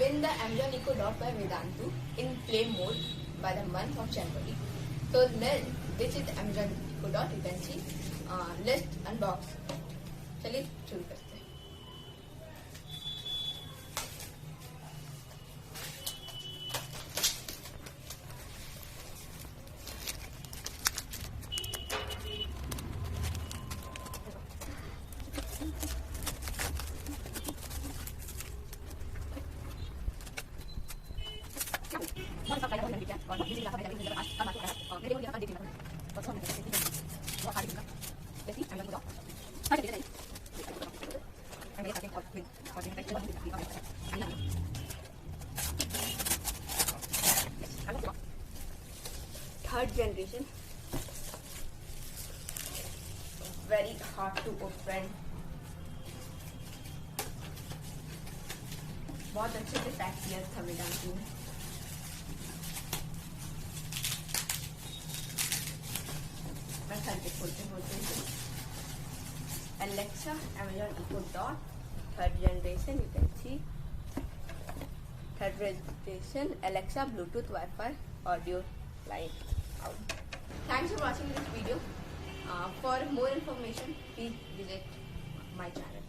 in the Amazon Echo Dot by Vedantu in play mode by the month of January. So then this is the Amazon Echo Dot. You can see list unbox. चलिए शुरू करते हैं. Third generation, very hard to open. बहुत अच्छे से pack किया था वेदांतु ने. मैं करके खोलते Alexa Amazon Echo Dot third generation. You can see third generation Alexa Bluetooth Wi-Fi audio line out. Thanks for watching this video. For more information, please visit my channel.